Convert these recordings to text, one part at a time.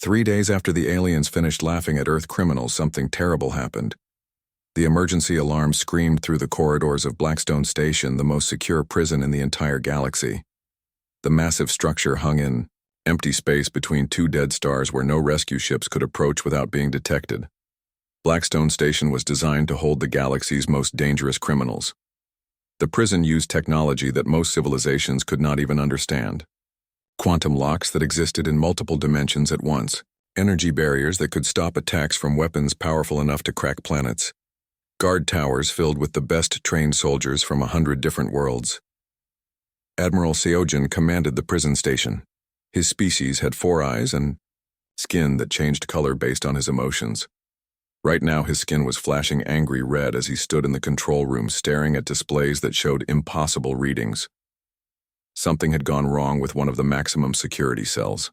3 days after the aliens finished laughing at Earth criminals, something terrible happened. The emergency alarm screamed through the corridors of Blackstone Station, the most secure prison in the entire galaxy. The massive structure hung in empty space between two dead stars where no rescue ships could approach without being detected. Blackstone Station was designed to hold the galaxy's most dangerous criminals. The prison used technology that most civilizations could not even understand. Quantum locks that existed in multiple dimensions at once, energy barriers that could stop attacks from weapons powerful enough to crack planets, guard towers filled with the best trained soldiers from 100 different worlds. Admiral Seojin commanded the prison station. His species had 4 eyes and skin that changed color based on his emotions. Right now his skin was flashing angry red as he stood in the control room staring at displays that showed impossible readings. Something had gone wrong with one of the maximum security cells.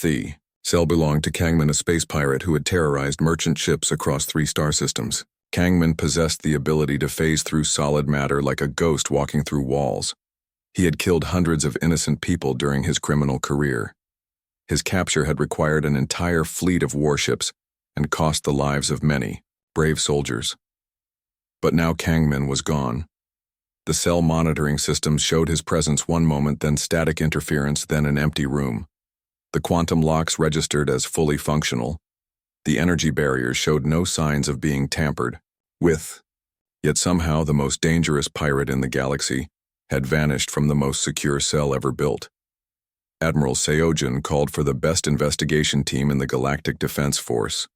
The cell belonged to Kangman, a space pirate who had terrorized merchant ships across 3 star systems. Kangman possessed the ability to phase through solid matter like a ghost walking through walls. He had killed hundreds of innocent people during his criminal career. His capture had required an entire fleet of warships and cost the lives of many brave soldiers. But now Kangman was gone. The cell monitoring systems showed his presence one moment, then static interference, then an empty room. The quantum locks registered as fully functional. The energy barriers showed no signs of being tampered with. Yet somehow the most dangerous pirate in the galaxy had vanished from the most secure cell ever built. Admiral Seojin called for the best investigation team in the Galactic Defense Force.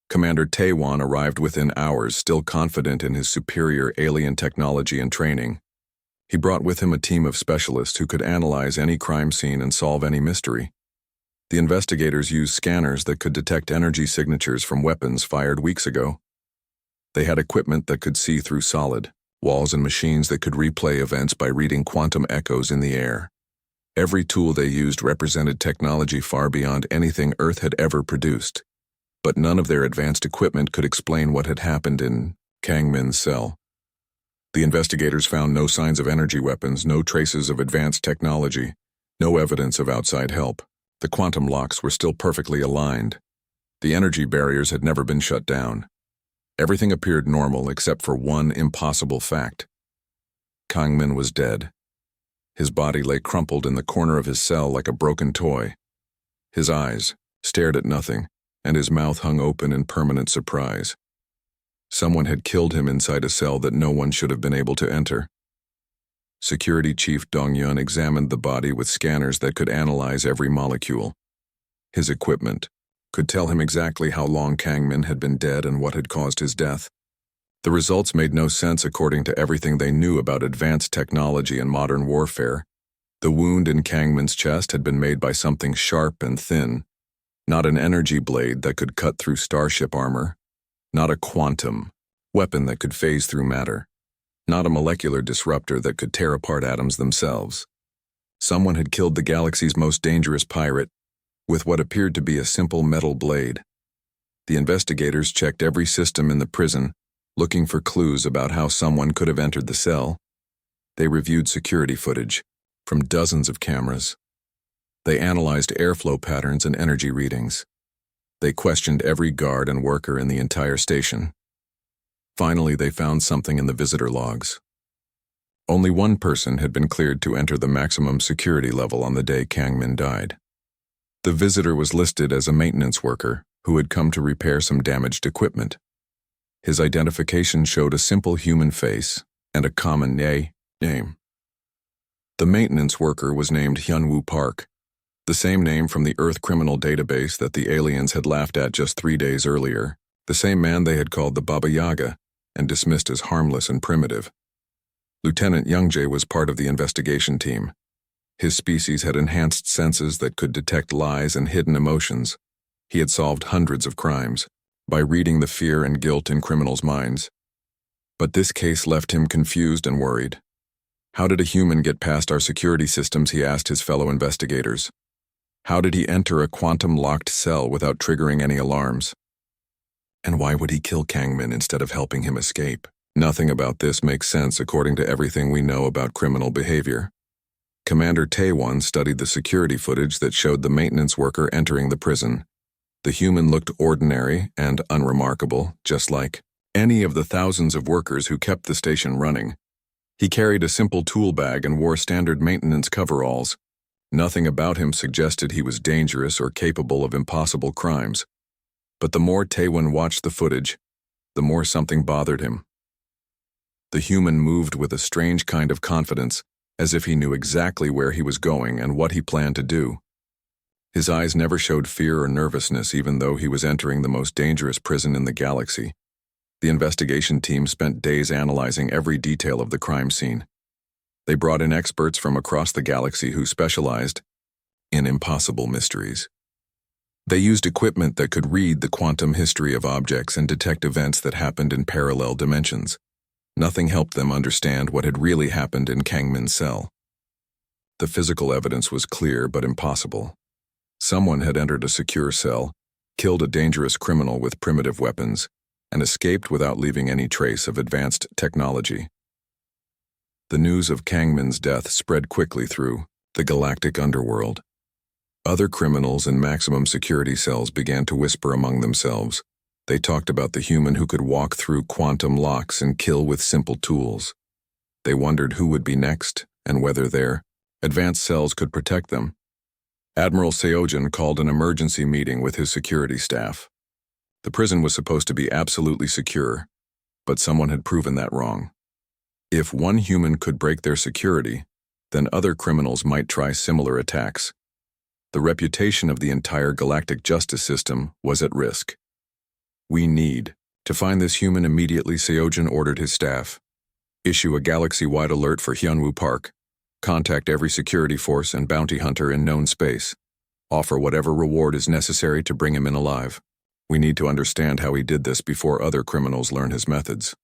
Commander Taewon arrived within hours, still confident in his superior alien technology and training. He brought with him a team of specialists who could analyze any crime scene and solve any mystery. The investigators used scanners that could detect energy signatures from weapons fired weeks ago. They had equipment that could see through solid walls and machines that could replay events by reading quantum echoes in the air. Every tool they used represented technology far beyond anything Earth had ever produced. But none of their advanced equipment could explain what had happened in Kangman's cell. The investigators found no signs of energy weapons, no traces of advanced technology, no evidence of outside help. The quantum locks were still perfectly aligned. The energy barriers had never been shut down. Everything appeared normal except for one impossible fact. Kangman was dead. His body lay crumpled in the corner of his cell like a broken toy. His eyes stared at nothing, and his mouth hung open in permanent surprise. Someone had killed him inside a cell that no one should have been able to enter. Security Chief Dong-Yun examined the body with scanners that could analyze every molecule. His equipment could tell him exactly how long Kangman had been dead and what had caused his death. The results made no sense according to everything they knew about advanced technology and modern warfare. The wound in Kangman's chest had been made by something sharp and thin. Not an energy blade that could cut through starship armor. Not a quantum weapon that could phase through matter. Not a molecular disruptor that could tear apart atoms themselves. Someone had killed the galaxy's most dangerous pirate with what appeared to be a simple metal blade. The investigators checked every system in the prison, looking for clues about how someone could have entered the cell. They reviewed security footage from dozens of cameras. They analyzed airflow patterns and energy readings. They questioned every guard and worker in the entire station. Finally, they found something in the visitor logs. Only one person had been cleared to enter the maximum security level on the day Kangman died. The visitor was listed as a maintenance worker who had come to repair some damaged equipment. His identification showed a simple human face and a common name. The maintenance worker was named Hyunwoo Park, the same name from the Earth criminal database that the aliens had laughed at just 3 days earlier, the same man they had called the Baba Yaga and dismissed as harmless and primitive. Lieutenant Youngjae was part of the investigation team. His species had enhanced senses that could detect lies and hidden emotions. He had solved hundreds of crimes by reading the fear and guilt in criminals' minds. But this case left him confused and worried. How did a human get past our security systems, he asked his fellow investigators. How did he enter a quantum-locked cell without triggering any alarms? And why would he kill Kangman instead of helping him escape? Nothing about this makes sense according to everything we know about criminal behavior. Commander Taewon studied the security footage that showed the maintenance worker entering the prison. The human looked ordinary and unremarkable, just like any of the thousands of workers who kept the station running. He carried a simple tool bag and wore standard maintenance coveralls. Nothing about him suggested he was dangerous or capable of impossible crimes. But the more Taewon watched the footage, the more something bothered him. The human moved with a strange kind of confidence, as if he knew exactly where he was going and what he planned to do. His eyes never showed fear or nervousness, even though he was entering the most dangerous prison in the galaxy. The investigation team spent days analyzing every detail of the crime scene. They brought in experts from across the galaxy who specialized in impossible mysteries. They used equipment that could read the quantum history of objects and detect events that happened in parallel dimensions. Nothing helped them understand what had really happened in Kangmin's cell. The physical evidence was clear but impossible. Someone had entered a secure cell, killed a dangerous criminal with primitive weapons, and escaped without leaving any trace of advanced technology. The news of Kangmin's death spread quickly through the galactic underworld. Other criminals in maximum security cells began to whisper among themselves. They talked about the human who could walk through quantum locks and kill with simple tools. They wondered who would be next and whether their advanced cells could protect them. Admiral Seojin called an emergency meeting with his security staff. The prison was supposed to be absolutely secure, but someone had proven that wrong. If one human could break their security, then other criminals might try similar attacks. The reputation of the entire galactic justice system was at risk. "We need to find this human immediately," Seojin ordered his staff. "Issue a galaxy-wide alert for Hyunwoo Park. Contact every security force and bounty hunter in known space. Offer whatever reward is necessary to bring him in alive. We need to understand how he did this before other criminals learn his methods."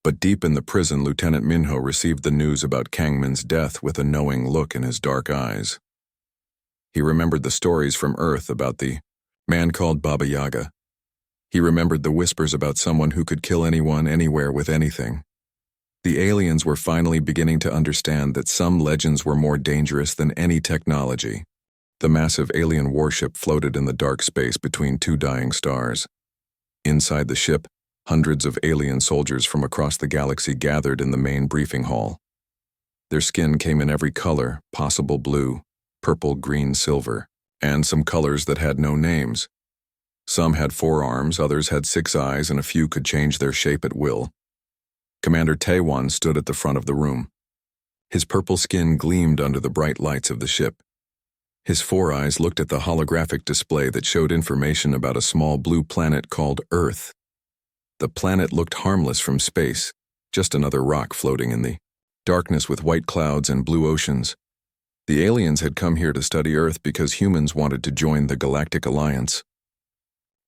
But deep in the prison, Lieutenant Minho received the news about Kangmin's death with a knowing look in his dark eyes. He remembered the stories from Earth about the man called Baba Yaga. He remembered the whispers about someone who could kill anyone, anywhere, with anything. The aliens were finally beginning to understand that some legends were more dangerous than any technology. The massive alien warship floated in the dark space between two dying stars. Inside the ship, hundreds of alien soldiers from across the galaxy gathered in the main briefing hall. Their skin came in every color possible: blue, purple, green, silver, and some colors that had no names. Some had 4 arms, others had 6 eyes, and a few could change their shape at will. Commander Taewon stood at the front of the room. His purple skin gleamed under the bright lights of the ship. His 4 eyes looked at the holographic display that showed information about a small blue planet called Earth. The planet looked harmless from space, just another rock floating in the darkness with white clouds and blue oceans. The aliens had come here to study Earth because humans wanted to join the Galactic Alliance.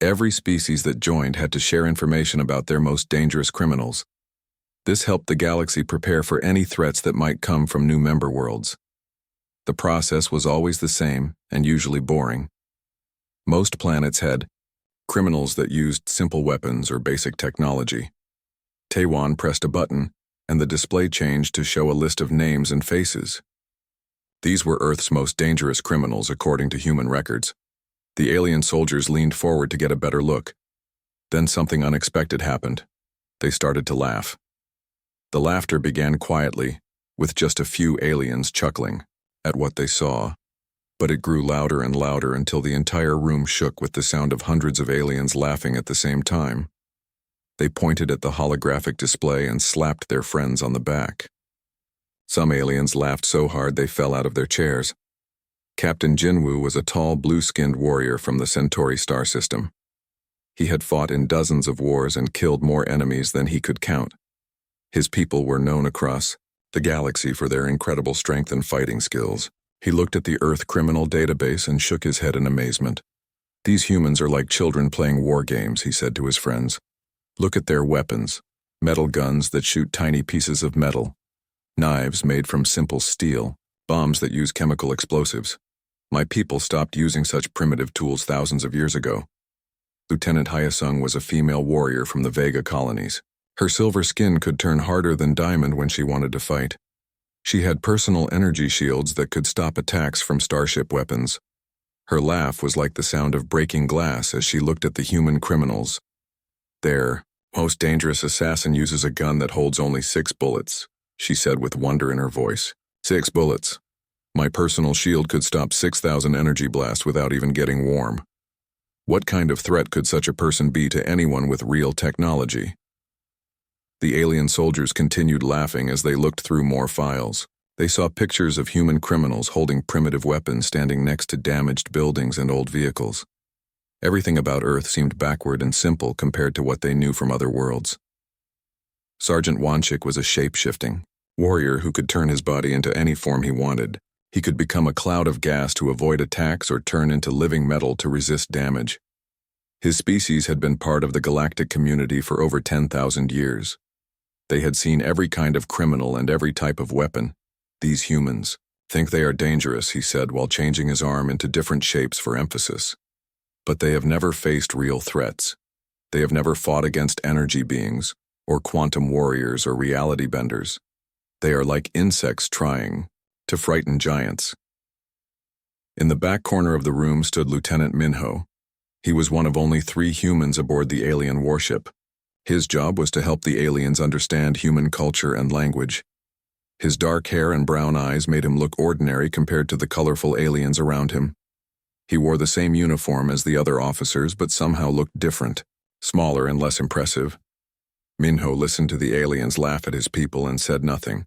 Every species that joined had to share information about their most dangerous criminals. This helped the galaxy prepare for any threats that might come from new member worlds. The process was always the same and usually boring. Most planets had criminals that used simple weapons or basic technology. Taewon pressed a button, and the display changed to show a list of names and faces. These were Earth's most dangerous criminals according to human records. The alien soldiers leaned forward to get a better look. Then something unexpected happened. They started to laugh. The laughter began quietly, with just a few aliens chuckling at what they saw, but it grew louder and louder until the entire room shook with the sound of hundreds of aliens laughing at the same time. They pointed at the holographic display and slapped their friends on the back. Some aliens laughed so hard they fell out of their chairs. Captain Jinwoo was a tall, blue-skinned warrior from the Centauri star system. He had fought in dozens of wars and killed more enemies than he could count. His people were known across the galaxy for their incredible strength and fighting skills. He looked at the Earth criminal database and shook his head in amazement. "These humans are like children playing war games," he said to his friends. "Look at their weapons, metal guns that shoot tiny pieces of metal, knives made from simple steel, bombs that use chemical explosives. My people stopped using such primitive tools thousands of years ago." Lieutenant Hyasung was a female warrior from the Vega colonies. Her silver skin could turn harder than diamond when she wanted to fight. She had personal energy shields that could stop attacks from starship weapons. Her laugh was like the sound of breaking glass as she looked at the human criminals. "Their most dangerous assassin uses a gun that holds only 6 bullets," she said with wonder in her voice. 6 bullets. My personal shield could stop 6,000 energy blasts without even getting warm. What kind of threat could such a person be to anyone with real technology? The alien soldiers continued laughing as they looked through more files. They saw pictures of human criminals holding primitive weapons standing next to damaged buildings and old vehicles. Everything about Earth seemed backward and simple compared to what they knew from other worlds. Sergeant Wanchik was a shape-shifting warrior who could turn his body into any form he wanted. He could become a cloud of gas to avoid attacks or turn into living metal to resist damage. His species had been part of the galactic community for over 10,000 years. They had seen every kind of criminal and every type of weapon. "These humans think they are dangerous," he said while changing his arm into different shapes for emphasis. "But they have never faced real threats. They have never fought against energy beings, or quantum warriors or reality benders. They are like insects trying to frighten giants." In the back corner of the room stood Lieutenant Minho. He was one of only 3 humans aboard the alien warship. His job was to help the aliens understand human culture and language. His dark hair and brown eyes made him look ordinary compared to the colorful aliens around him. He wore the same uniform as the other officers but somehow looked different, smaller and less impressive. Minho listened to the aliens laugh at his people and said nothing.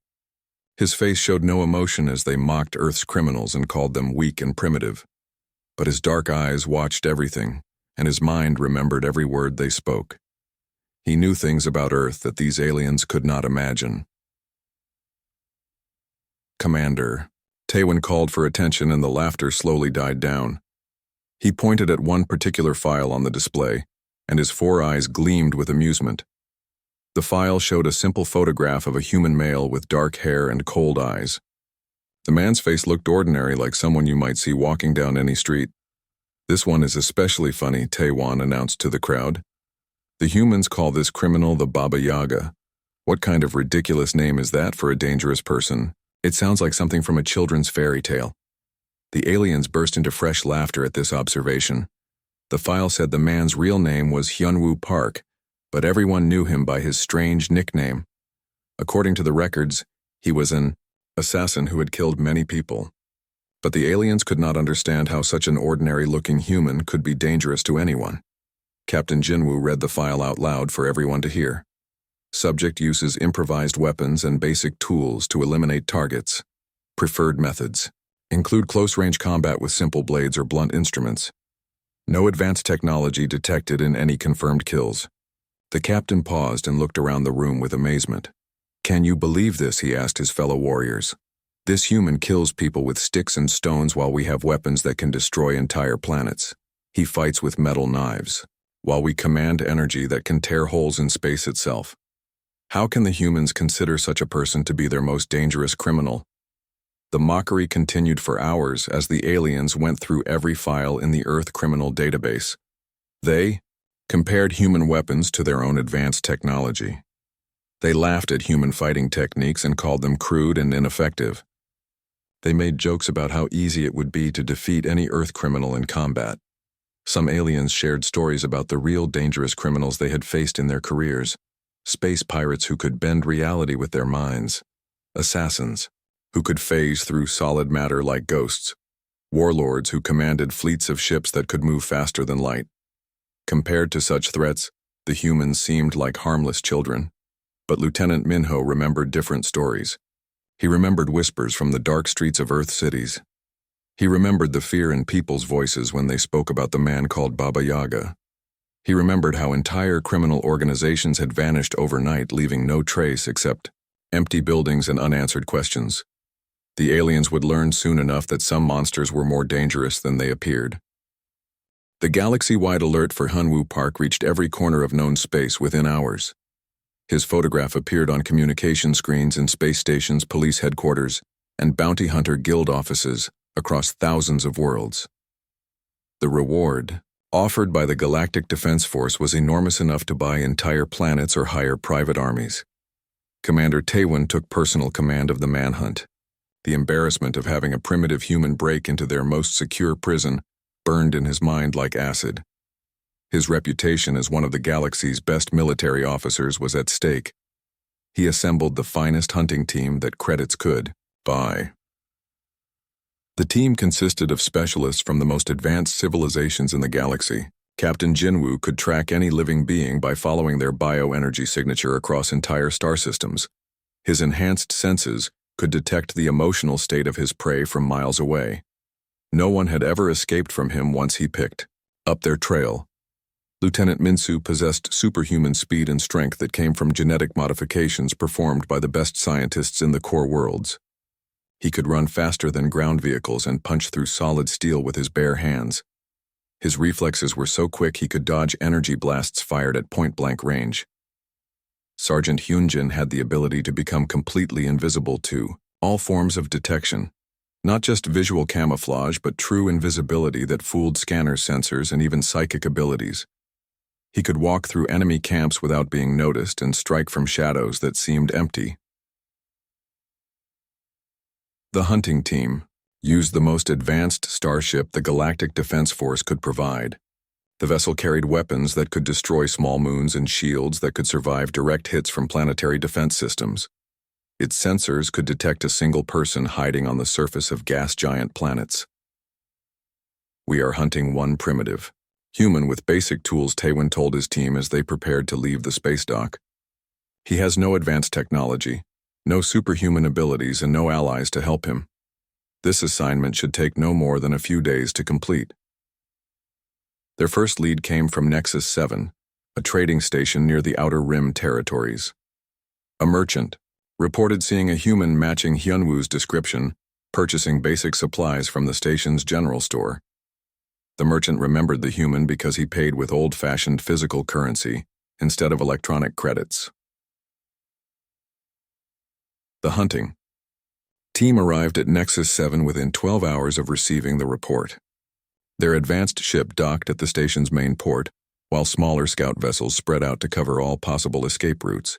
His face showed no emotion as they mocked Earth's criminals and called them weak and primitive. But his dark eyes watched everything, and his mind remembered every word they spoke. He knew things about Earth that these aliens could not imagine. "Commander," Taewon called for attention and the laughter slowly died down. He pointed at one particular file on the display, and his 4 eyes gleamed with amusement. The file showed a simple photograph of a human male with dark hair and cold eyes. The man's face looked ordinary, like someone you might see walking down any street. "This one is especially funny," Taewon announced to the crowd. "The humans call this criminal the Baba Yaga. What kind of ridiculous name is that for a dangerous person? It sounds like something from a children's fairy tale." The aliens burst into fresh laughter at this observation. The file said the man's real name was Hyunwoo Park, but everyone knew him by his strange nickname. According to the records, he was an assassin who had killed many people. But the aliens could not understand how such an ordinary-looking human could be dangerous to anyone. Captain Jinwoo read the file out loud for everyone to hear. Subject uses improvised weapons and basic tools to eliminate targets. Preferred methods include close-range combat with simple blades or blunt instruments. No advanced technology detected in any confirmed kills. The captain paused and looked around the room with amazement. "Can you believe this?" he asked his fellow warriors. "This human kills people with sticks and stones while we have weapons that can destroy entire planets. He fights with metal knives, while we command energy that can tear holes in space itself. How can the humans consider such a person to be their most dangerous criminal?" The mockery continued for hours as the aliens went through every file in the Earth criminal database. They compared human weapons to their own advanced technology. They laughed at human fighting techniques and called them crude and ineffective. They made jokes about how easy it would be to defeat any Earth criminal in combat. Some aliens shared stories about the real dangerous criminals they had faced in their careers. Space pirates who could bend reality with their minds. Assassins who could phase through solid matter like ghosts. Warlords who commanded fleets of ships that could move faster than light. Compared to such threats, the humans seemed like harmless children. But Lieutenant Minho remembered different stories. He remembered whispers from the dark streets of Earth cities. He remembered the fear in people's voices when they spoke about the man called Baba Yaga. He remembered how entire criminal organizations had vanished overnight, leaving no trace except empty buildings and unanswered questions. The aliens would learn soon enough that some monsters were more dangerous than they appeared. The galaxy-wide alert for Hyunwoo Park reached every corner of known space within hours. His photograph appeared on communication screens in space stations, police headquarters, and bounty hunter guild offices across thousands of worlds. The reward offered by the Galactic Defense Force was enormous enough to buy entire planets or hire private armies. Commander Taewon took personal command of the manhunt. The embarrassment of having a primitive human break into their most secure prison burned in his mind like acid. His reputation as one of the galaxy's best military officers was at stake. He assembled the finest hunting team that credits could buy. The team consisted of specialists from the most advanced civilizations in the galaxy. Captain Jinwoo could track any living being by following their bioenergy signature across entire star systems. His enhanced senses could detect the emotional state of his prey from miles away. No one had ever escaped from him once he picked up their trail. Lieutenant Minsu possessed superhuman speed and strength that came from genetic modifications performed by the best scientists in the core worlds. He could run faster than ground vehicles and punch through solid steel with his bare hands. His reflexes were so quick he could dodge energy blasts fired at point-blank range. Sergeant Hyunjin had the ability to become completely invisible to all forms of detection. Not just visual camouflage, but true invisibility that fooled scanner sensors and even psychic abilities. He could walk through enemy camps without being noticed and strike from shadows that seemed empty. The hunting team used the most advanced starship the Galactic Defense Force could provide. The vessel carried weapons that could destroy small moons and shields that could survive direct hits from planetary defense systems. Its sensors could detect a single person hiding on the surface of gas giant planets. "We are hunting one primitive human with basic tools," Taewon told his team as they prepared to leave the space dock. "He has no advanced technology, no superhuman abilities, and no allies to help him. This assignment should take no more than a few days to complete." Their first lead came from Nexus 7, a trading station near the Outer Rim territories. A merchant reported seeing a human matching Hyunwoo's description, purchasing basic supplies from the station's general store. The merchant remembered the human because he paid with old-fashioned physical currency instead of electronic credits. The hunting team arrived at Nexus 7 within 12 hours of receiving the report. Their advanced ship docked at the station's main port, while smaller scout vessels spread out to cover all possible escape routes.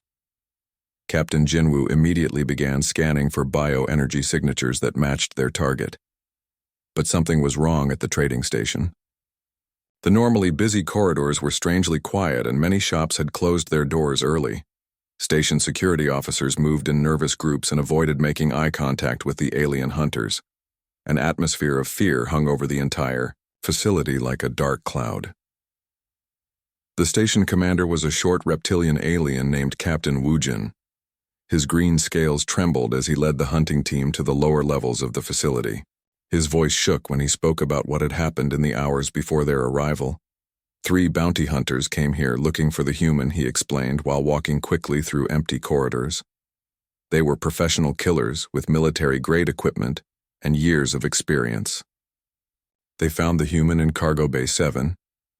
Captain Jinwoo immediately began scanning for bioenergy signatures that matched their target. But something was wrong at the trading station. The normally busy corridors were strangely quiet, and many shops had closed their doors early. Station security officers moved in nervous groups and avoided making eye contact with the alien hunters. An atmosphere of fear hung over the entire facility like a dark cloud. The station commander was a short reptilian alien named Captain Woojin. His green scales trembled as he led the hunting team to the lower levels of the facility. His voice shook when he spoke about what had happened in the hours before their arrival. 3 bounty hunters came here looking for the human, he explained while walking quickly through empty corridors. They were professional killers with military-grade equipment and years of experience. They found the human in Cargo Bay 7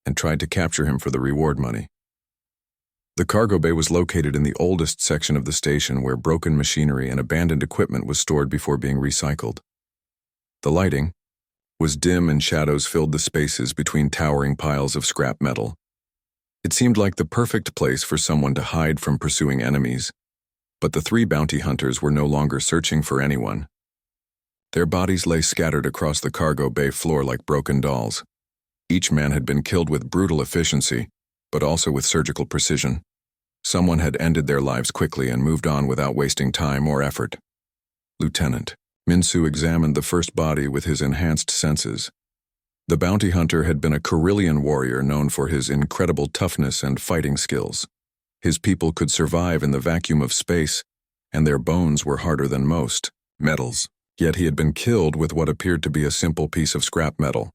and tried to capture him for the reward money. The cargo bay was located in the oldest section of the station where broken machinery and abandoned equipment was stored before being recycled. The lighting was dim and shadows filled the spaces between towering piles of scrap metal. It seemed like the perfect place for someone to hide from pursuing enemies, but the 3 bounty hunters were no longer searching for anyone. Their bodies lay scattered across the cargo bay floor like broken dolls. Each man had been killed with brutal efficiency, but also with surgical precision. Someone had ended their lives quickly and moved on without wasting time or effort. Lieutenant Minsu examined the first body with his enhanced senses. The bounty hunter had been a Carillion warrior known for his incredible toughness and fighting skills. His people could survive in the vacuum of space, and their bones were harder than most metals. Yet he had been killed with what appeared to be a simple piece of scrap metal.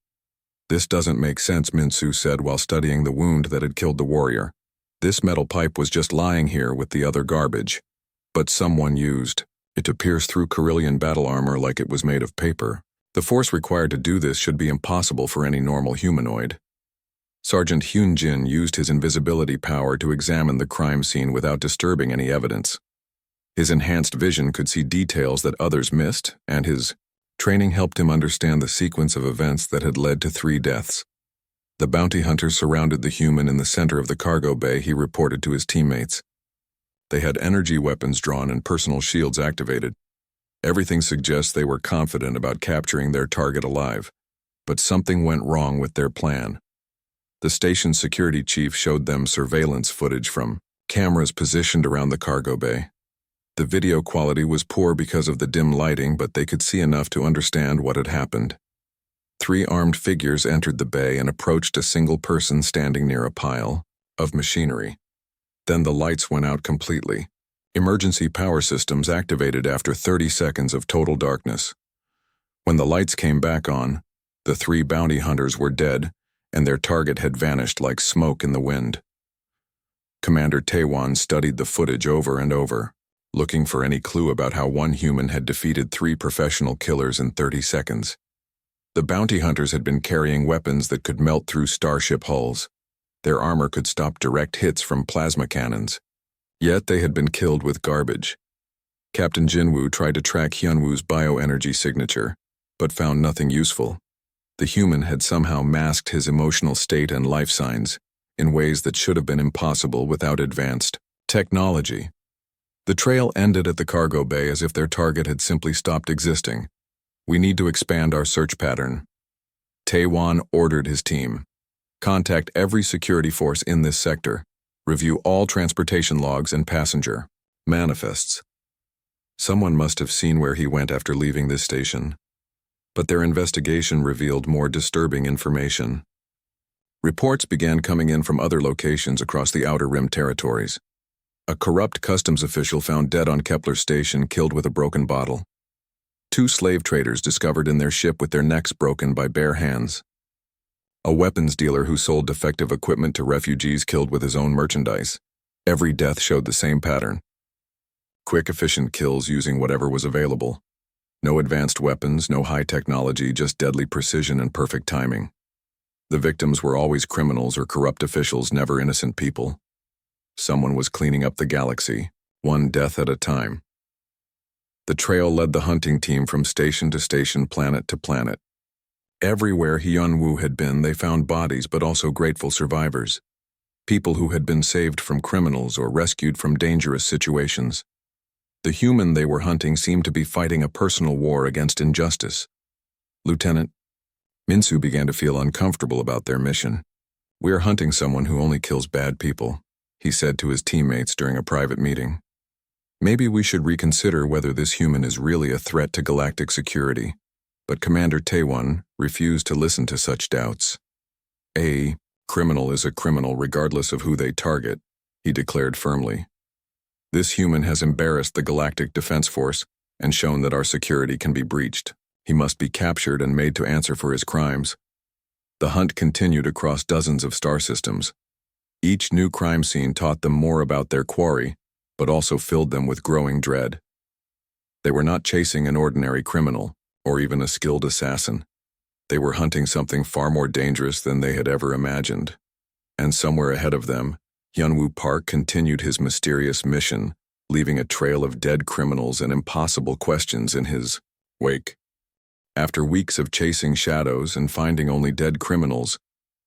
"This doesn't make sense," Minsu said while studying the wound that had killed the warrior. "This metal pipe was just lying here with the other garbage. But someone used it to pierce through Carillion battle armor like it was made of paper. The force required to do this should be impossible for any normal humanoid." Sergeant Hyunjin used his invisibility power to examine the crime scene without disturbing any evidence. His enhanced vision could see details that others missed, and his training helped him understand the sequence of events that had led to 3 deaths. The bounty hunters surrounded the human in the center of the cargo bay, he reported to his teammates. They had energy weapons drawn and personal shields activated. Everything suggests they were confident about capturing their target alive. But something went wrong with their plan. The station's security chief showed them surveillance footage from cameras positioned around the cargo bay. The video quality was poor because of the dim lighting, but they could see enough to understand what had happened. 3 armed figures entered the bay and approached a single person standing near a pile of machinery. Then the lights went out completely. Emergency power systems activated after 30 seconds of total darkness. When the lights came back on, the 3 bounty hunters were dead, and their target had vanished like smoke in the wind. Commander Taiwan studied the footage over and over, looking for any clue about how one human had defeated 3 professional killers in 30 seconds. The bounty hunters had been carrying weapons that could melt through starship hulls. Their armor could stop direct hits from plasma cannons. Yet they had been killed with garbage. Captain Jinwoo tried to track Hyunwoo's bioenergy signature, but found nothing useful. The human had somehow masked his emotional state and life signs in ways that should have been impossible without advanced technology. The trail ended at the cargo bay as if their target had simply stopped existing. "We need to expand our search pattern." Taiwan ordered his team. "Contact every security force in this sector. Review all transportation logs and passenger manifests." Someone must have seen where he went after leaving this station. But their investigation revealed more disturbing information. Reports began coming in from other locations across the Outer Rim territories. A corrupt customs official found dead on Kepler Station, killed with a broken bottle. 2 slave traders discovered in their ship with their necks broken by bare hands. A weapons dealer who sold defective equipment to refugees killed with his own merchandise. Every death showed the same pattern. Quick, efficient kills using whatever was available. No advanced weapons, no high technology, just deadly precision and perfect timing. The victims were always criminals or corrupt officials, never innocent people. Someone was cleaning up the galaxy, one death at a time. The trail led the hunting team from station to station, planet to planet. Everywhere Hyunwoo had been, they found bodies, but also grateful survivors. People who had been saved from criminals or rescued from dangerous situations. The human they were hunting seemed to be fighting a personal war against injustice. Lieutenant Minsu began to feel uncomfortable about their mission. "We are hunting someone who only kills bad people," he said to his teammates during a private meeting. "Maybe we should reconsider whether this human is really a threat to galactic security." But Commander Taiwan refused to listen to such doubts. "A criminal is a criminal regardless of who they target," he declared firmly. "This human has embarrassed the Galactic Defense Force and shown that our security can be breached. He must be captured and made to answer for his crimes." The hunt continued across dozens of star systems. Each new crime scene taught them more about their quarry, but also filled them with growing dread. They were not chasing an ordinary criminal, or even a skilled assassin. They were hunting something far more dangerous than they had ever imagined. And somewhere ahead of them, Hyunwoo Park continued his mysterious mission, leaving a trail of dead criminals and impossible questions in his wake. After weeks of chasing shadows and finding only dead criminals,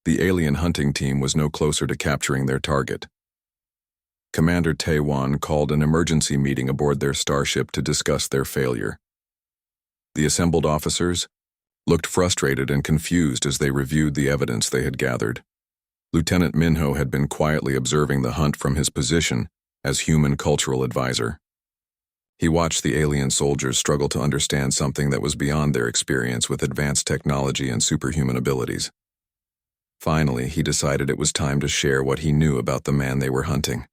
the alien hunting team was no closer to capturing their target. Commander Taiwan called an emergency meeting aboard their starship to discuss their failure. The assembled officers looked frustrated and confused as they reviewed the evidence they had gathered. Lieutenant Minho had been quietly observing the hunt from his position as human cultural advisor. He watched the alien soldiers struggle to understand something that was beyond their experience with advanced technology and superhuman abilities. Finally, he decided it was time to share what he knew about the man they were hunting.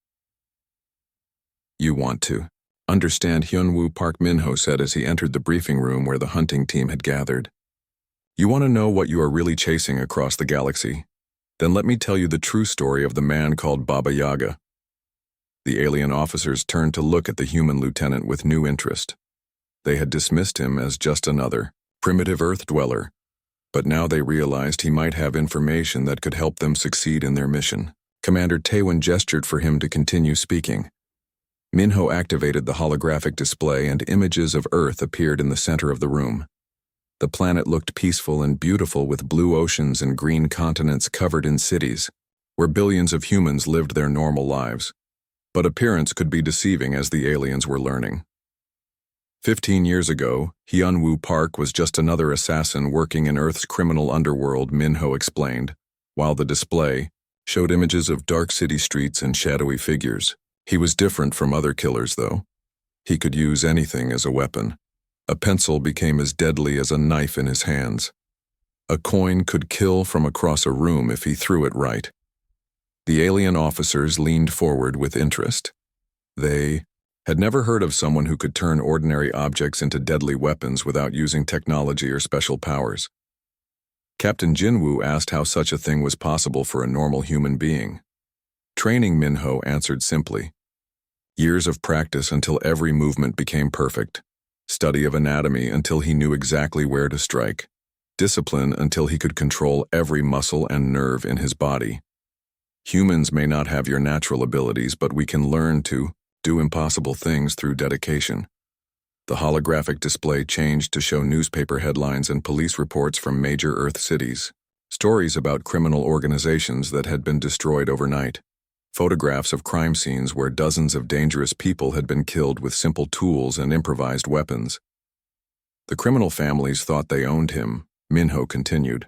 "You want to understand," Hyunwoo Park Minho said as he entered the briefing room where the hunting team had gathered. "You want to know what you are really chasing across the galaxy? Then let me tell you the true story of the man called Baba Yaga." The alien officers turned to look at the human lieutenant with new interest. They had dismissed him as just another primitive Earth dweller, but now they realized he might have information that could help them succeed in their mission. Commander Taiwan gestured for him to continue speaking. Minho activated the holographic display and images of Earth appeared in the center of the room. The planet looked peaceful and beautiful with blue oceans and green continents covered in cities, where billions of humans lived their normal lives. But appearance could be deceiving as the aliens were learning. 15 years ago, Hyunwoo Park was just another assassin working in Earth's criminal underworld, Minho explained, while the display showed images of dark city streets and shadowy figures. He was different from other killers, though. He could use anything as a weapon. A pencil became as deadly as a knife in his hands. A coin could kill from across a room if he threw it right. The alien officers leaned forward with interest. They had never heard of someone who could turn ordinary objects into deadly weapons without using technology or special powers. Captain Jinwoo asked how such a thing was possible for a normal human being. Training, Minho answered simply. Years of practice until every movement became perfect. Study of anatomy until he knew exactly where to strike. Discipline until he could control every muscle and nerve in his body. Humans may not have your natural abilities, but we can learn to do impossible things through dedication. The holographic display changed to show newspaper headlines and police reports from major Earth cities. Stories about criminal organizations that had been destroyed overnight. Photographs of crime scenes where dozens of dangerous people had been killed with simple tools and improvised weapons. The criminal families thought they owned him, Minho continued.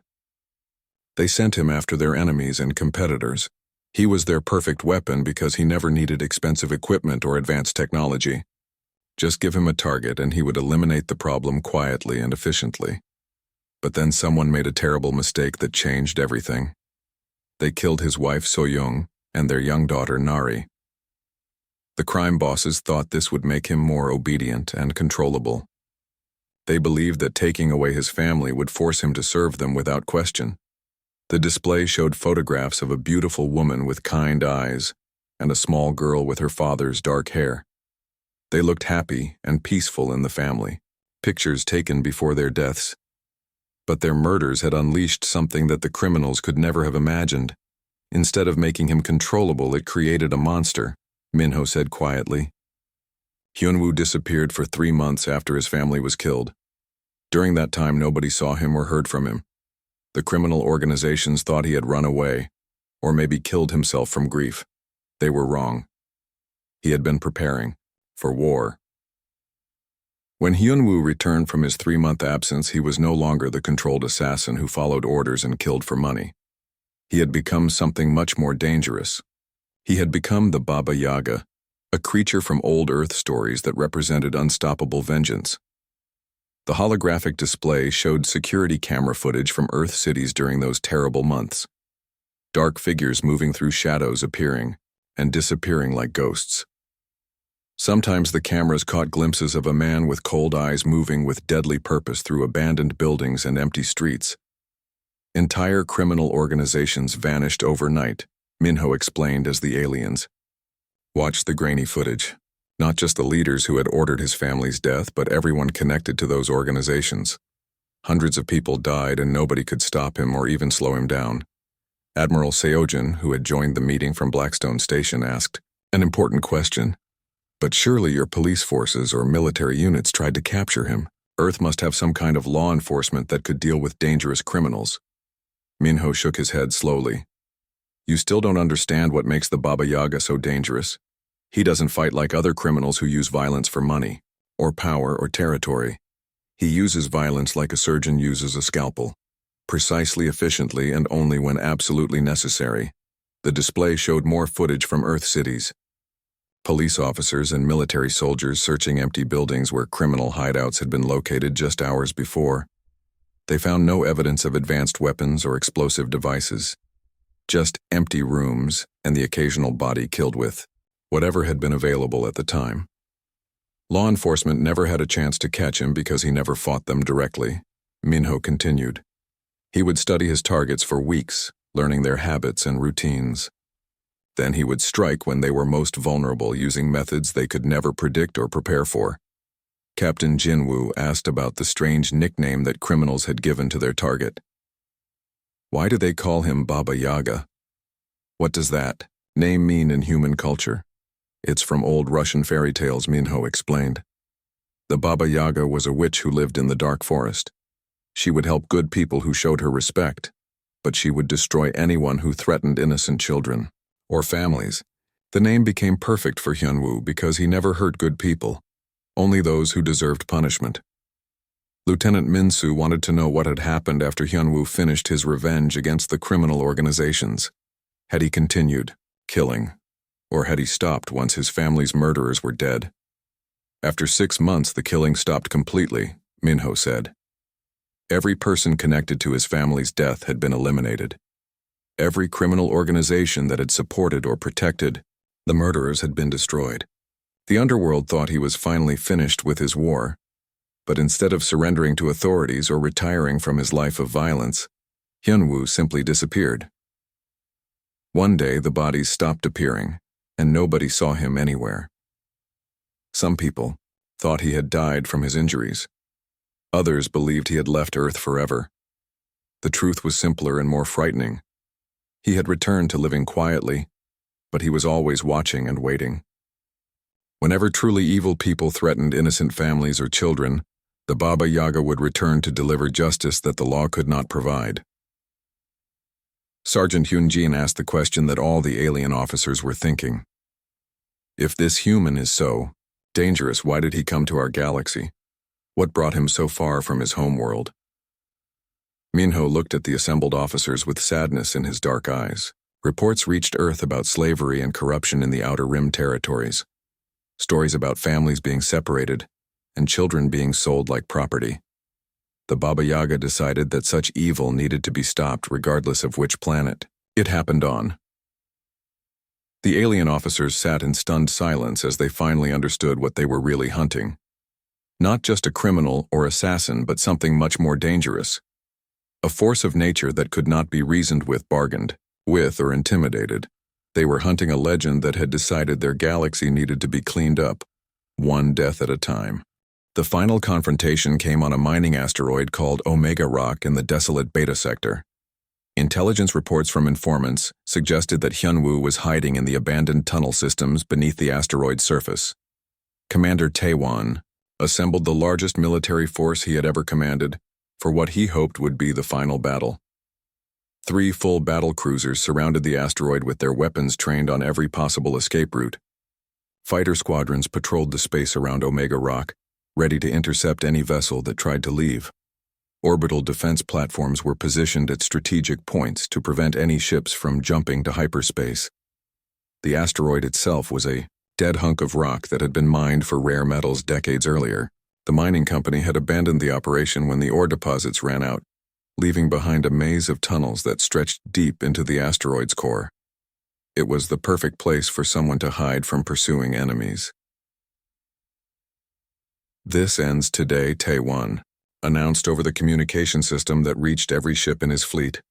They sent him after their enemies and competitors. He was their perfect weapon because he never needed expensive equipment or advanced technology. Just give him a target and he would eliminate the problem quietly and efficiently. But then someone made a terrible mistake that changed everything. They killed his wife So-young and their young daughter Nari. The crime bosses thought this would make him more obedient and controllable. They believed that taking away his family would force him to serve them without question. The display showed photographs of a beautiful woman with kind eyes and a small girl with her father's dark hair. They looked happy and peaceful in the family, pictures taken before their deaths. But their murders had unleashed something that the criminals could never have imagined. Instead of making him controllable, it created a monster, Minho said quietly. Hyunwoo disappeared for 3 months after his family was killed. During that time, nobody saw him or heard from him. The criminal organizations thought he had run away, or maybe killed himself from grief. They were wrong. He had been preparing for war. When Hyunwoo returned from his 3-month absence, he was no longer the controlled assassin who followed orders and killed for money. He had become something much more dangerous. He had become the Baba Yaga, a creature from old Earth stories that represented unstoppable vengeance. The holographic display showed security camera footage from Earth cities during those terrible months. Dark figures moving through shadows appearing and disappearing like ghosts. Sometimes the cameras caught glimpses of a man with cold eyes moving with deadly purpose through abandoned buildings and empty streets. Entire criminal organizations vanished overnight, Minho explained as the aliens watched the grainy footage. Not just the leaders who had ordered his family's death, but everyone connected to those organizations. Hundreds of people died and nobody could stop him or even slow him down. Admiral Seojin, who had joined the meeting from Blackstone Station, asked an important question. But surely your police forces or military units tried to capture him. Earth must have some kind of law enforcement that could deal with dangerous criminals. Minho shook his head slowly. You still don't understand what makes the Baba Yaga so dangerous. He doesn't fight like other criminals who use violence for money, or power, or territory. He uses violence like a surgeon uses a scalpel, precisely, efficiently, and only when absolutely necessary. The display showed more footage from Earth cities. Police officers and military soldiers searching empty buildings where criminal hideouts had been located just hours before. They found no evidence of advanced weapons or explosive devices. Just empty rooms and the occasional body killed with whatever had been available at the time. Law enforcement never had a chance to catch him because he never fought them directly, Minho continued. He would study his targets for weeks, learning their habits and routines. Then he would strike when they were most vulnerable using methods they could never predict or prepare for. Captain Jinwoo asked about the strange nickname that criminals had given to their target. Why do they call him Baba Yaga? What does that name mean in human culture? It's from old Russian fairy tales, Minho explained. The Baba Yaga was a witch who lived in the dark forest. She would help good people who showed her respect, but she would destroy anyone who threatened innocent children or families. The name became perfect for Hyunwoo because he never hurt good people, only those who deserved punishment. Lieutenant Min-soo wanted to know what had happened after Hyunwoo finished his revenge against the criminal organizations. Had he continued killing, or had he stopped once his family's murderers were dead? After 6 months, the killing stopped completely, Minho said. Every person connected to his family's death had been eliminated. Every criminal organization that had supported or protected the murderers had been destroyed. The underworld thought he was finally finished with his war, but instead of surrendering to authorities or retiring from his life of violence, Hyunwoo simply disappeared. One day, the bodies stopped appearing, and nobody saw him anywhere. Some people thought he had died from his injuries. Others believed he had left Earth forever. The truth was simpler and more frightening. He had returned to living quietly, but he was always watching and waiting. Whenever truly evil people threatened innocent families or children, the Baba Yaga would return to deliver justice that the law could not provide. Sergeant Hyun-jin asked the question that all the alien officers were thinking. If this human is so dangerous, why did he come to our galaxy? What brought him so far from his homeworld? Minho looked at the assembled officers with sadness in his dark eyes. Reports reached Earth about slavery and corruption in the Outer Rim territories. Stories about families being separated and children being sold like property. The Baba Yaga decided that such evil needed to be stopped regardless of which planet it happened on. The alien officers sat in stunned silence as they finally understood what they were really hunting. Not just a criminal or assassin, but something much more dangerous. A force of nature that could not be reasoned with, bargained with, or intimidated. They were hunting a legend that had decided their galaxy needed to be cleaned up, one death at a time. The final confrontation came on a mining asteroid called Omega Rock in the desolate Beta Sector. Intelligence reports from informants suggested that Hyunwoo was hiding in the abandoned tunnel systems beneath the asteroid's surface. Commander Taewon assembled the largest military force he had ever commanded for what he hoped would be the final battle. 3 full battle cruisers surrounded the asteroid with their weapons trained on every possible escape route. Fighter squadrons patrolled the space around Omega Rock, ready to intercept any vessel that tried to leave. Orbital defense platforms were positioned at strategic points to prevent any ships from jumping to hyperspace. The asteroid itself was a dead hunk of rock that had been mined for rare metals decades earlier. The mining company had abandoned the operation when the ore deposits ran out, leaving behind a maze of tunnels that stretched deep into the asteroid's core. It was the perfect place for someone to hide from pursuing enemies. "This ends today," Taewon announced over the communication system that reached every ship in his fleet.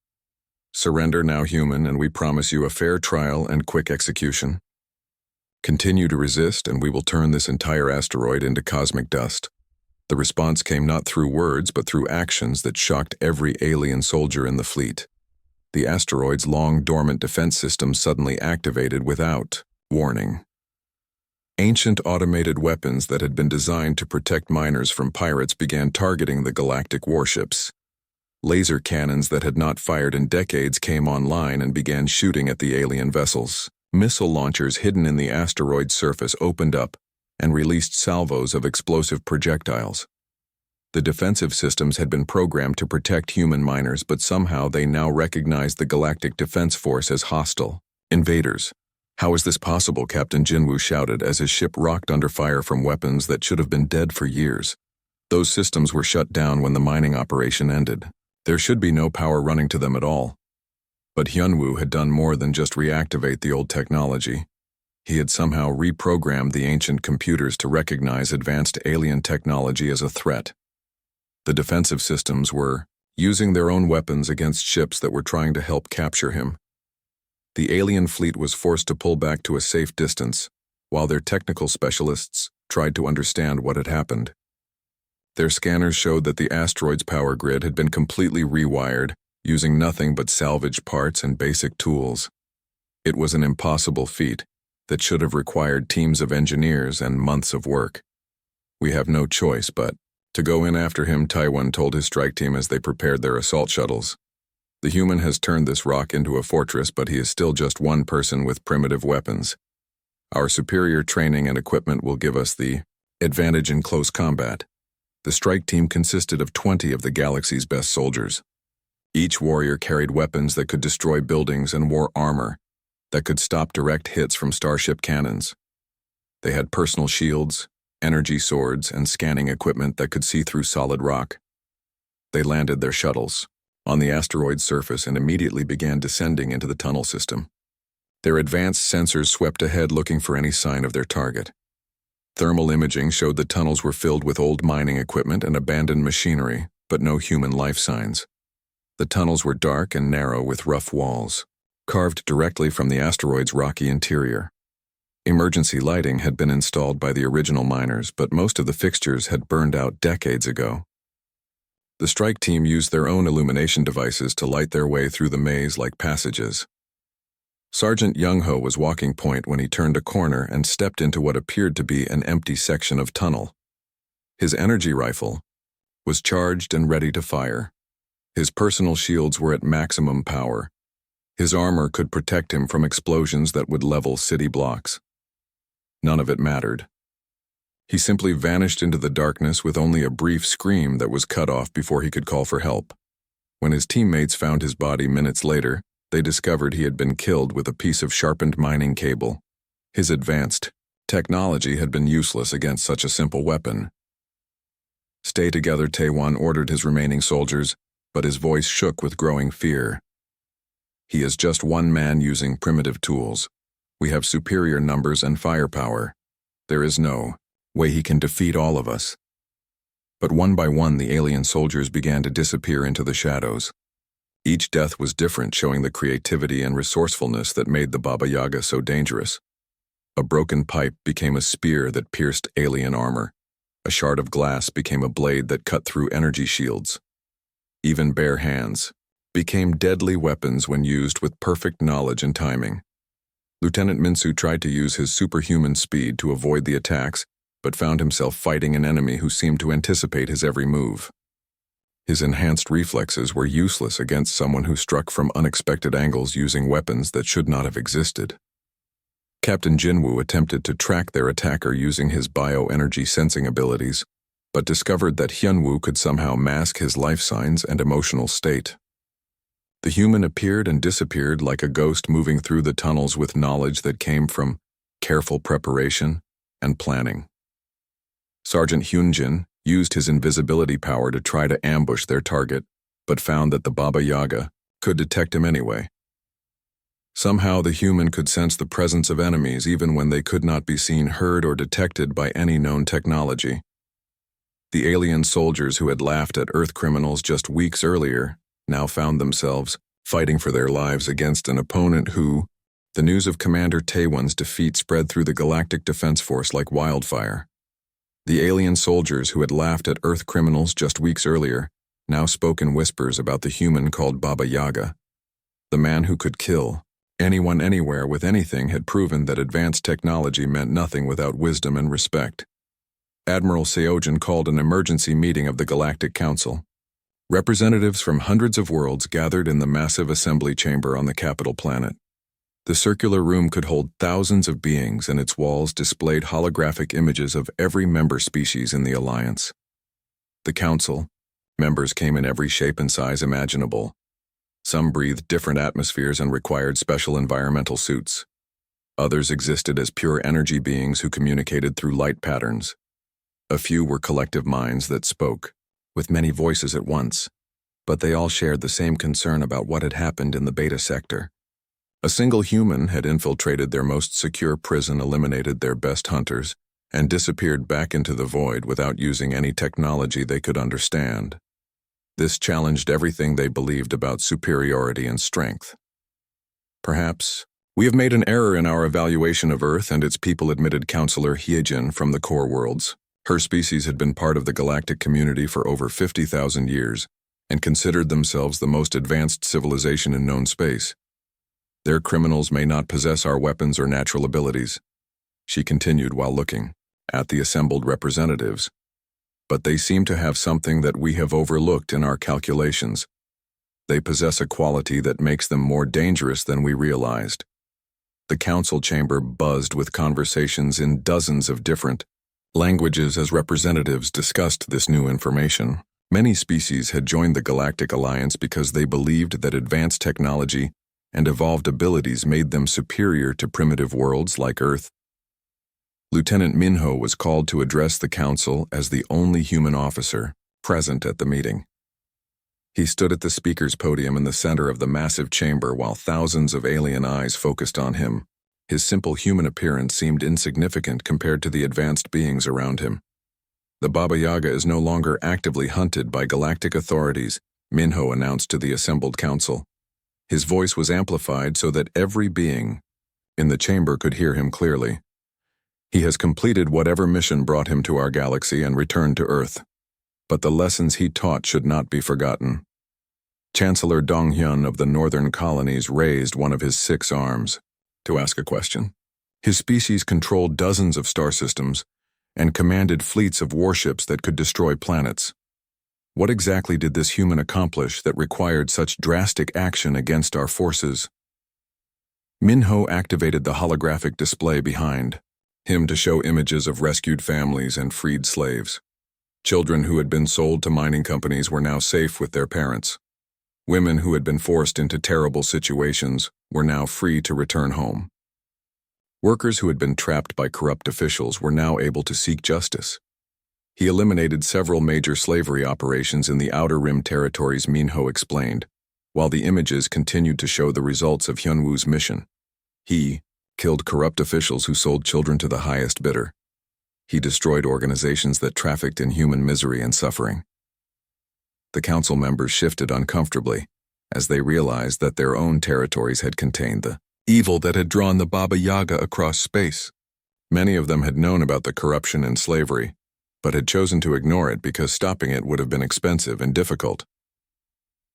"Surrender now, human, and we promise you a fair trial and quick execution. Continue to resist, and we will turn this entire asteroid into cosmic dust." The response came not through words, but through actions that shocked every alien soldier in the fleet. The asteroid's long dormant defense system suddenly activated without warning. Ancient automated weapons that had been designed to protect miners from pirates began targeting the galactic warships. Laser cannons that had not fired in decades came online and began shooting at the alien vessels. Missile launchers hidden in the asteroid's surface opened up and released salvos of explosive projectiles. The defensive systems had been programmed to protect human miners, but somehow they now recognized the Galactic Defense Force as hostile invaders. "How is this possible?" Captain Jinwoo shouted as his ship rocked under fire from weapons that should have been dead for years. Those systems were shut down when the mining operation ended. There should be no power running to them at all. But Hyunwoo had done more than just reactivate the old technology. He had somehow reprogrammed the ancient computers to recognize advanced alien technology as a threat. The defensive systems were using their own weapons against ships that were trying to help capture him. The alien fleet was forced to pull back to a safe distance, while their technical specialists tried to understand what had happened. Their scanners showed that the asteroid's power grid had been completely rewired, using nothing but salvaged parts and basic tools. It was an impossible feat that should have required teams of engineers and months of work. "We have no choice but to go in after him," Taewon told his strike team as they prepared their assault shuttles. "The human has turned this rock into a fortress, but he is still just one person with primitive weapons. Our superior training and equipment will give us the advantage in close combat. The strike team consisted of 20 of the galaxy's best soldiers. Each warrior carried weapons that could destroy buildings and wore armor that could stop direct hits from starship cannons. They had personal shields, energy swords, and scanning equipment that could see through solid rock. They landed their shuttles on the asteroid's surface and immediately began descending into the tunnel system. Their advanced sensors swept ahead looking for any sign of their target. Thermal imaging showed the tunnels were filled with old mining equipment and abandoned machinery, but no human life signs. The tunnels were dark and narrow with rough walls, carved directly from the asteroid's rocky interior. Emergency lighting had been installed by the original miners, but most of the fixtures had burned out decades ago. The strike team used their own illumination devices to light their way through the maze like passages. Sergeant Young-Ho was walking point when he turned a corner and stepped into what appeared to be an empty section of tunnel. His energy rifle was charged and ready to fire. His personal shields were at maximum power. His armor could protect him from explosions that would level city blocks. None of it mattered. He simply vanished into the darkness with only a brief scream that was cut off before he could call for help. When his teammates found his body minutes later, they discovered he had been killed with a piece of sharpened mining cable. His advanced technology had been useless against such a simple weapon. "Stay together," Taewon ordered his remaining soldiers, but his voice shook with growing fear. "He is just one man using primitive tools. We have superior numbers and firepower. There is no way he can defeat all of us." But one by one, the alien soldiers began to disappear into the shadows. Each death was different, showing the creativity and resourcefulness that made the Baba Yaga so dangerous. A broken pipe became a spear that pierced alien armor. A shard of glass became a blade that cut through energy shields. Even bare hands became deadly weapons when used with perfect knowledge and timing. Lieutenant Minsu tried to use his superhuman speed to avoid the attacks, but found himself fighting an enemy who seemed to anticipate his every move. His enhanced reflexes were useless against someone who struck from unexpected angles using weapons that should not have existed. Captain Jinwoo attempted to track their attacker using his bioenergy sensing abilities, but discovered that Hyunwoo could somehow mask his life signs and emotional state. The human appeared and disappeared like a ghost moving through the tunnels with knowledge that came from careful preparation and planning. Sergeant Hyunjin used his invisibility power to try to ambush their target, but found that the Baba Yaga could detect him anyway. Somehow the human could sense the presence of enemies even when they could not be seen, heard, or detected by any known technology. The alien soldiers who had laughed at Earth criminals just weeks earlier now found themselves fighting for their lives against an opponent who, the news of Commander Taewon's defeat spread through the Galactic Defense Force like wildfire. The alien soldiers who had laughed at Earth criminals just weeks earlier now spoke in whispers about the human called Baba Yaga. The man who could kill anyone anywhere with anything had proven that advanced technology meant nothing without wisdom and respect. Admiral Seojin called an emergency meeting of the Galactic Council. Representatives from hundreds of worlds gathered in the massive assembly chamber on the capital planet. The circular room could hold thousands of beings, and its walls displayed holographic images of every member species in the Alliance. The Council members came in every shape and size imaginable. Some breathed different atmospheres and required special environmental suits. Others existed as pure energy beings who communicated through light patterns. A few were collective minds that spoke, with many voices at once, but they all shared the same concern about what had happened in the Beta sector. A single human had infiltrated their most secure prison, eliminated their best hunters, and disappeared back into the void without using any technology they could understand. This challenged everything they believed about superiority and strength. "Perhaps we have made an error in our evaluation of Earth and its people," admitted Counselor Hyejin from the Core Worlds. Her species had been part of the galactic community for over 50,000 years and considered themselves the most advanced civilization in known space. "Their criminals may not possess our weapons or natural abilities," she continued while looking at the assembled representatives. "But they seem to have something that we have overlooked in our calculations. They possess a quality that makes them more dangerous than we realized." The council chamber buzzed with conversations in dozens of different languages as representatives discussed this new information. Many species had joined the Galactic Alliance because they believed that advanced technology and evolved abilities made them superior to primitive worlds like Earth. Lieutenant Minho was called to address the council as the only human officer present at the meeting. He stood at the speaker's podium in the center of the massive chamber while thousands of alien eyes focused on him. His simple human appearance seemed insignificant compared to the advanced beings around him. The Baba Yaga is no longer actively hunted by galactic authorities, Minho announced to the assembled council. His voice was amplified so that every being in the chamber could hear him clearly. He has completed whatever mission brought him to our galaxy and returned to Earth. But the lessons he taught should not be forgotten. Chancellor Donghyun of the Northern Colonies raised one of his 6 arms to ask a question. His species controlled dozens of star systems and commanded fleets of warships that could destroy planets. What exactly did this human accomplish that required such drastic action against our forces? Minho activated the holographic display behind him to show images of rescued families and freed slaves. Children who had been sold to mining companies were now safe with their parents. Women who had been forced into terrible situations were now free to return home. Workers who had been trapped by corrupt officials were now able to seek justice. He eliminated several major slavery operations in the Outer Rim territories, Minho explained, while the images continued to show the results of Hyunwoo's mission. He killed corrupt officials who sold children to the highest bidder. He destroyed organizations that trafficked in human misery and suffering. The council members shifted uncomfortably as they realized that their own territories had contained the evil that had drawn the Baba Yaga across space. Many of them had known about the corruption and slavery, but had chosen to ignore it because stopping it would have been expensive and difficult.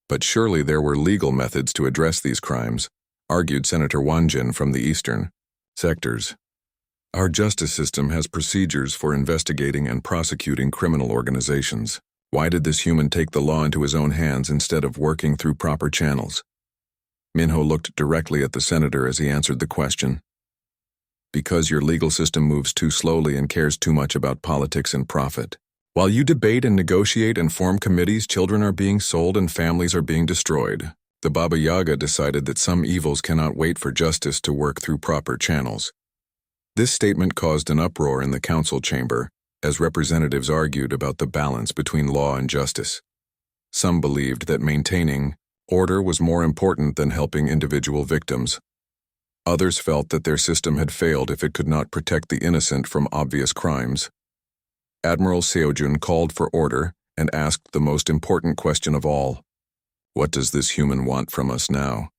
But surely there were legal methods to address these crimes, argued Senator Wanjin from the eastern sectors. Our justice system has procedures for investigating and prosecuting criminal organizations. Why did this human take the law into his own hands instead of working through proper channels? Minho looked directly at the senator as he answered the question. Because your legal system moves too slowly and cares too much about politics and profit. While you debate and negotiate and form committees, children are being sold and families are being destroyed. The Baba Yaga decided that some evils cannot wait for justice to work through proper channels. This statement caused an uproar in the council chamber as representatives argued about the balance between law and justice. Some believed that maintaining order was more important than helping individual victims. Others felt that their system had failed if it could not protect the innocent from obvious crimes. Admiral Seojun called for order and asked the most important question of all. What does this human want from us now?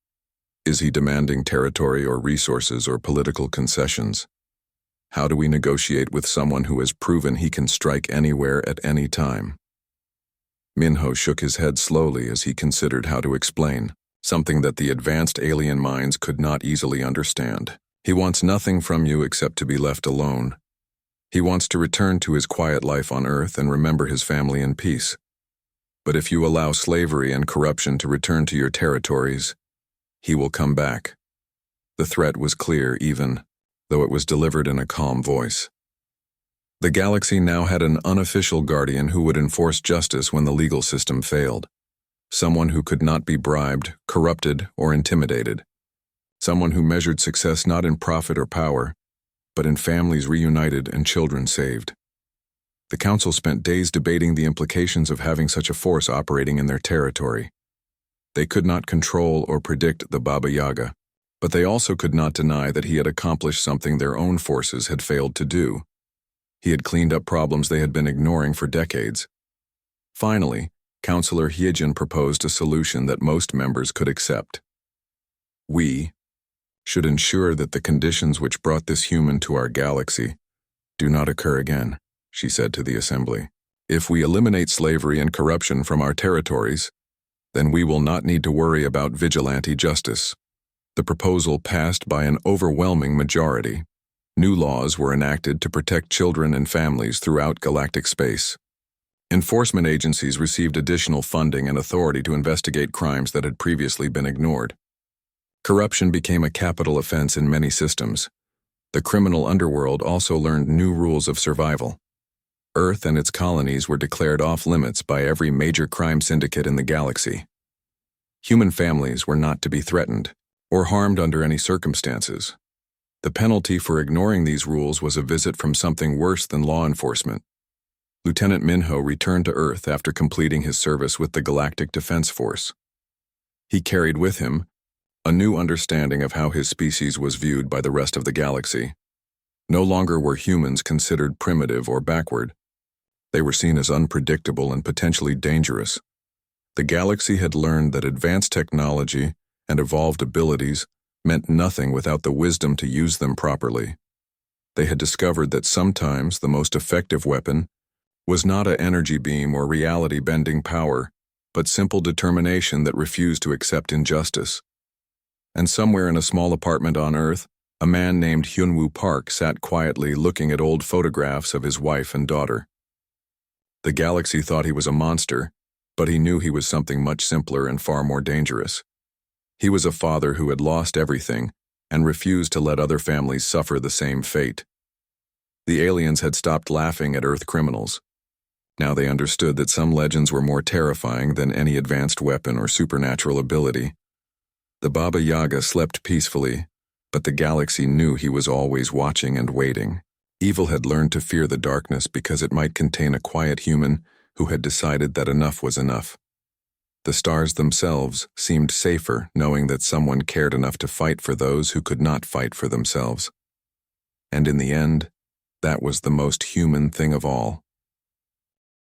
Is he demanding territory or resources or political concessions? How do we negotiate with someone who has proven he can strike anywhere at any time? Minho shook his head slowly as he considered how to explain something that the advanced alien minds could not easily understand. He wants nothing from you except to be left alone. He wants to return to his quiet life on Earth and remember his family in peace. But if you allow slavery and corruption to return to your territories, he will come back. The threat was clear even though it was delivered in a calm voice. The galaxy now had an unofficial guardian who would enforce justice when the legal system failed. Someone who could not be bribed, corrupted, or intimidated. Someone who measured success not in profit or power, but in families reunited and children saved. The council spent days debating the implications of having such a force operating in their territory. They could not control or predict the Baba Yaga, but they also could not deny that he had accomplished something their own forces had failed to do. He had cleaned up problems they had been ignoring for decades. Finally, Councillor Hyejin proposed a solution that most members could accept. We should ensure that the conditions which brought this human to our galaxy do not occur again, she said to the assembly. If we eliminate slavery and corruption from our territories, then we will not need to worry about vigilante justice. The proposal passed by an overwhelming majority. New laws were enacted to protect children and families throughout galactic space. Enforcement agencies received additional funding and authority to investigate crimes that had previously been ignored. Corruption became a capital offense in many systems. The criminal underworld also learned new rules of survival. Earth and its colonies were declared off-limits by every major crime syndicate in the galaxy. Human families were not to be threatened or harmed under any circumstances. The penalty for ignoring these rules was a visit from something worse than law enforcement. Lieutenant Minho returned to Earth after completing his service with the Galactic Defense Force. He carried with him a new understanding of how his species was viewed by the rest of the galaxy. No longer were humans considered primitive or backward. They were seen as unpredictable and potentially dangerous. The galaxy had learned that advanced technology and evolved abilities meant nothing without the wisdom to use them properly. They had discovered that sometimes the most effective weapon was not an energy beam or reality-bending power, but simple determination that refused to accept injustice. And somewhere in a small apartment on Earth, a man named Hyunwoo Park sat quietly looking at old photographs of his wife and daughter. The galaxy thought he was a monster, but he knew he was something much simpler and far more dangerous. He was a father who had lost everything and refused to let other families suffer the same fate. The aliens had stopped laughing at Earth criminals. Now they understood that some legends were more terrifying than any advanced weapon or supernatural ability. The Baba Yaga slept peacefully, but the galaxy knew he was always watching and waiting. Evil had learned to fear the darkness because it might contain a quiet human who had decided that enough was enough. The stars themselves seemed safer knowing that someone cared enough to fight for those who could not fight for themselves. And in the end, that was the most human thing of all.